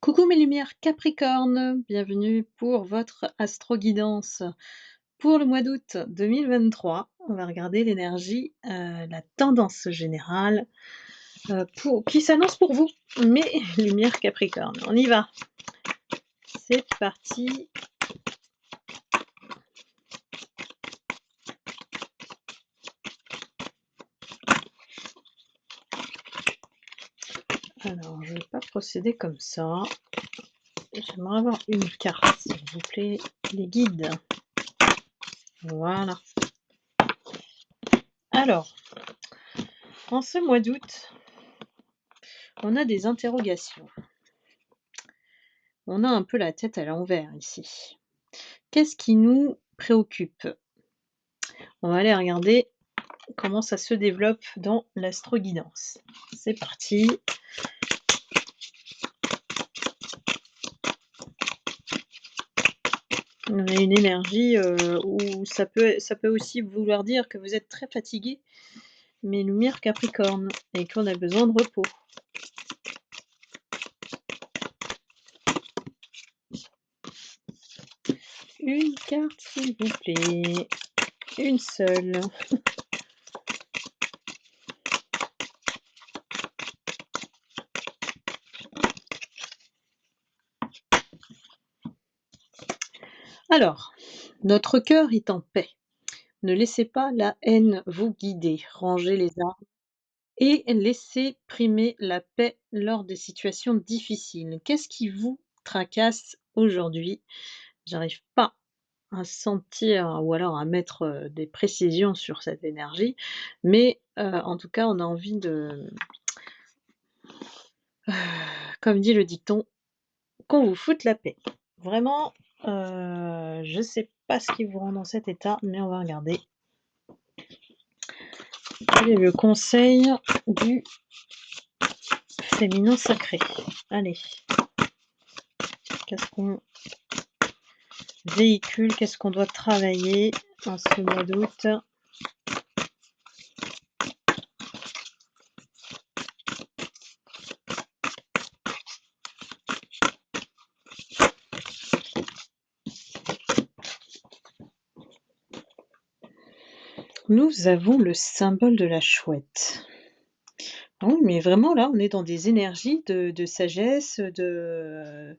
Coucou mes lumières Capricorne, bienvenue pour votre astro-guidance. Pour le mois d'août 2023, on va regarder l'énergie, la tendance générale, qui s'annonce pour vous, mes lumières Capricorne. On y va. C'est parti. Alors, je ne vais pas procéder comme ça. J'aimerais avoir une carte, s'il vous plaît, les guides. Voilà. Alors, en ce mois d'août, on a des interrogations. On a un peu la tête à l'envers ici. Qu'est-ce qui nous préoccupe? On va aller regarder comment ça se développe dans l'astro-guidance. C'est parti. On a une énergie où ça peut aussi vouloir dire que vous êtes très fatigué, mes lumières Capricorne, et qu'on a besoin de repos. Une carte, s'il vous plaît. Une seule. Alors, notre cœur est en paix. Ne laissez pas la haine vous guider. Rangez les armes et laissez primer la paix lors des situations difficiles. Qu'est-ce qui vous tracasse aujourd'hui? J'arrive pas à sentir ou alors à mettre, des précisions sur cette énergie, mais en tout cas, on a envie de, comme dit le dicton: «Qu'on vous foute la paix». Vraiment, je sais pas ce qui vous rend dans cet état, mais on va regarder. Quel est le conseil du féminin sacré? Allez. Qu'est-ce qu'on véhicule? Qu'est-ce qu'on doit travailler en ce mois d'août? Nous avons le symbole de la chouette. Ah oui, mais vraiment là, on est dans des énergies de sagesse, de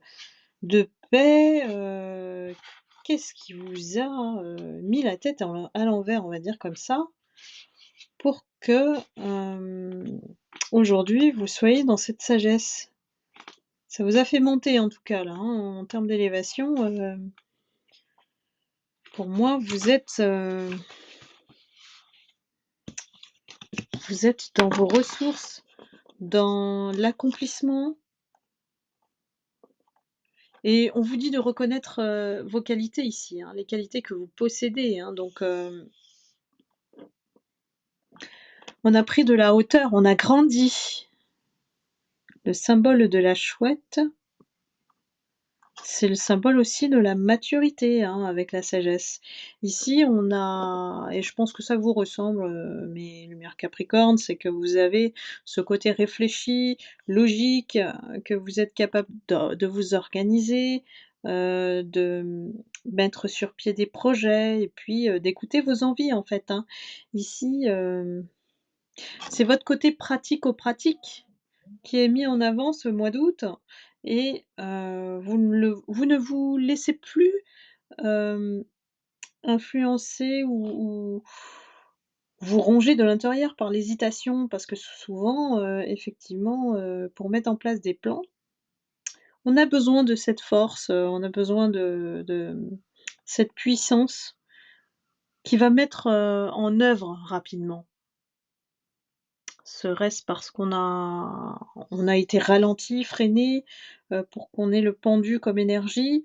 paix, qu'est-ce qui vous a, mis la tête à l'envers, on va dire comme ça, pour que, aujourd'hui, vous soyez dans cette sagesse? Ça vous a fait monter en tout cas là, hein, en termes d'élévation, pour moi vous êtes dans vos ressources, dans l'accomplissement. Et on vous dit de reconnaître, vos qualités ici, hein, les qualités que vous possédez, hein, donc on a pris de la hauteur, on a grandi. Le symbole de la chouette, c'est le symbole aussi de la maturité, hein, avec la sagesse. Ici, on a et je pense que ça vous ressemble, mes lumières Capricorne, c'est que vous avez ce côté réfléchi, logique, que vous êtes capable de vous organiser, de mettre sur pied des projets et puis, d'écouter vos envies, en fait, hein. Ici, c'est votre côté pratico-pratique qui est mis en avant ce mois d'août et vous ne vous laissez plus, hem, influencer ou vous ronger de l'intérieur par l'hésitation parce que souvent, effectivement, pour mettre en place des plans, on a besoin de cette force, on a besoin de cette puissance qui va mettre, en œuvre rapidement. Serait-ce parce qu'on a été ralenti, freiné, pour qu'on ait le pendu comme énergie?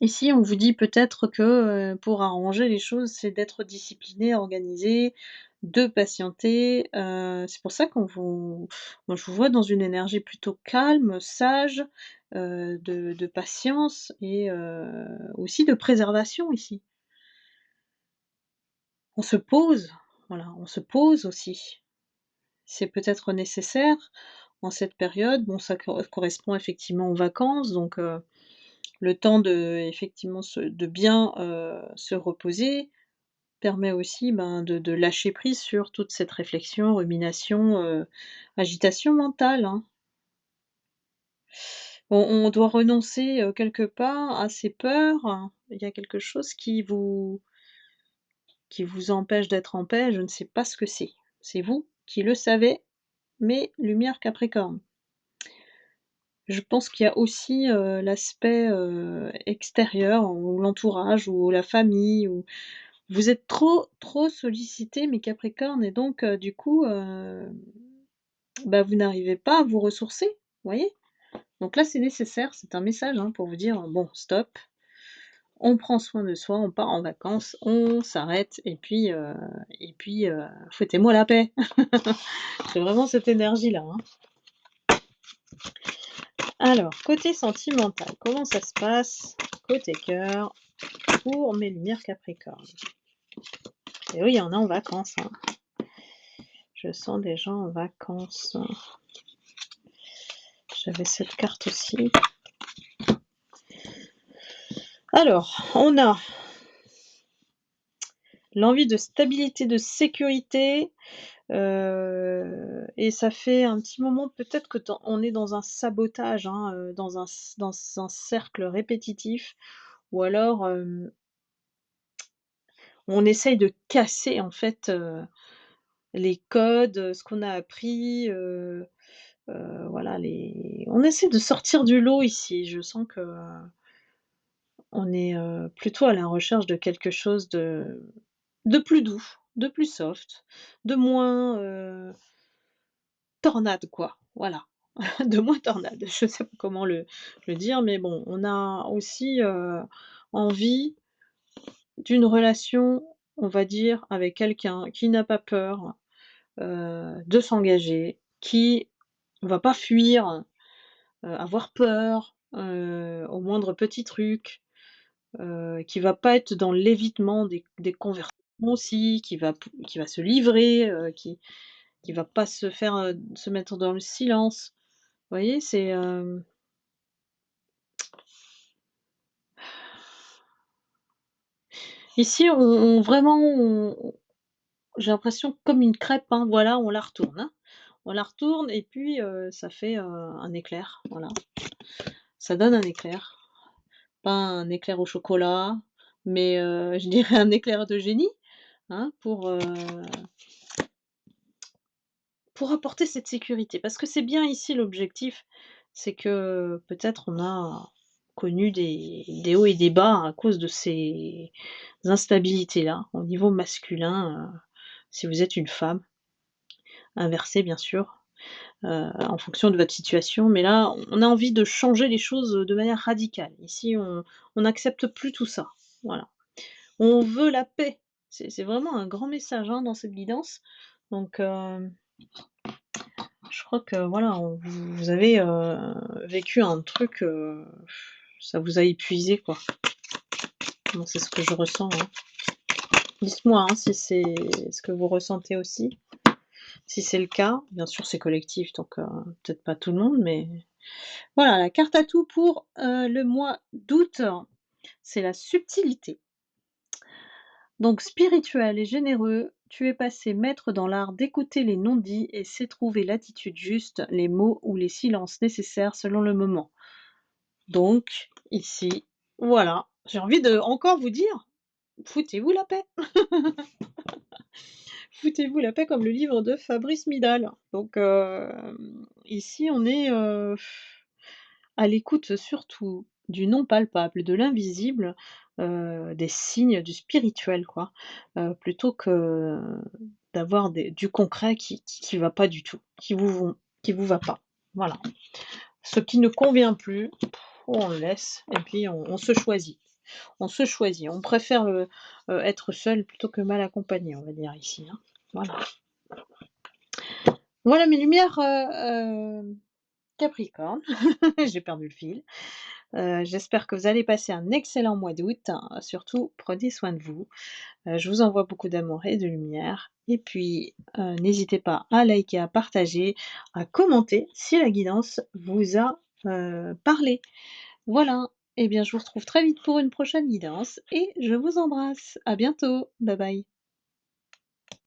Ici, on vous dit peut-être que, pour arranger les choses, c'est d'être discipliné, organisé, de patienter, c'est pour ça moi je vous vois dans une énergie plutôt calme, sage, de patience et aussi de préservation ici. On se pose, voilà, on se pose aussi. C'est peut-être nécessaire en cette période. Bon, ça correspond effectivement aux vacances, donc le temps de effectivement de bien, se reposer permet aussi, ben, de lâcher prise sur toute cette réflexion, rumination, agitation mentale, hein. On doit renoncer, quelque part à ses peurs. Il y a quelque chose qui vous empêche d'être en paix, je ne sais pas ce que c'est. C'est vous qui le savez, mais lumière Capricorne. Je pense qu'il y a aussi, l'aspect, extérieur ou l'entourage ou la famille ou vous êtes trop sollicité mes Capricornes et donc du coup, bah, vous n'arrivez pas à vous ressourcer, vous voyez? Donc là, c'est nécessaire, c'est un message, hein, pour vous dire: «Bon stop, on prend soin de soi, on part en vacances, on s'arrête et puis, foutez-moi la paix». C'est vraiment cette énergie-là, hein. Alors, côté sentimental, comment ça se passe côté cœur pour mes lumières Capricorne? Et oui, il y en a en vacances, hein. Je sens des gens en vacances. J'avais cette carte aussi. Alors, on a l'envie de stabilité, de sécurité, et ça fait un petit moment peut-être que on est dans un sabotage, hein, dans un cercle répétitif ou alors, on essaye de casser en fait, les codes, ce qu'on a appris, voilà on essaie de sortir du lot ici. Je sens que on est, plutôt à la recherche de quelque chose de plus doux, de plus soft, de moins, tornade quoi, voilà. De moins tornade. Je sais pas comment le dire, mais bon, on a aussi, envie d'une relation, on va dire, avec quelqu'un qui n'a pas peur, de s'engager, qui va pas fuir, avoir peur, au moindre petit truc, qui va pas être dans l'évitement des conversations aussi, qui va se livrer, qui va pas se mettre dans le silence. Vous voyez? C'est, ici on vraiment j'ai l'impression comme une crêpe, hein, voilà, on la retourne, hein. On la retourne et puis, ça fait, un éclair, voilà. Ça donne un éclair. Pas un éclair au chocolat, mais, je dirais un éclair de génie, hein, pour apporter cette sécurité. Parce que c'est bien ici l'objectif, c'est que peut-être on a connu des hauts et des bas à cause de ces instabilités-là, au niveau masculin, si vous êtes une femme, inversé bien sûr, en fonction de votre situation. Mais là, on a envie de changer les choses, de manière radicale. Ici, on n'accepte plus tout ça. Voilà. On veut la paix. C'est vraiment un grand message, hein, dans cette guidance. Donc, je crois que voilà, vous avez, vécu un truc, ça vous a épuisé, quoi. Moi, c'est ce que je ressens, hein. Dites-moi, hein, si c'est ce que vous ressentez aussi. Si c'est le cas, bien sûr, c'est collectif, donc peut-être pas tout le monde, mais voilà, la carte à tout pour, le mois d'août, c'est la subtilité. Donc spirituel et généreux, tu es passé maître dans l'art d'écouter les non-dits et sais trouver l'attitude juste, les mots ou les silences nécessaires selon le moment. Donc ici, voilà, j'ai envie de encore vous dire: «Foutez-vous la paix!» Foutez-vous la paix comme le livre de Fabrice Midal. Donc ici on est, à l'écoute surtout du non palpable, de l'invisible, des signes, du spirituel quoi, plutôt que d'avoir du concret qui va pas du tout, qui vous va pas. Voilà. Ce qui ne convient plus, on le laisse et puis on se choisit. On se choisit. On préfère, être seul plutôt que mal accompagné, on va dire ici, hein. Voilà. Voilà mes lumières, Capricorne. J'ai perdu le fil. J'espère que vous allez passer un excellent mois d'août, hein. Surtout prenez soin de vous. Je vous envoie beaucoup d'amour et de lumière et puis, n'hésitez pas à liker, à partager, à commenter si la guidance vous a, parlé. Voilà, et bien je vous retrouve très vite pour une prochaine guidance et je vous embrasse. À bientôt. Bye bye.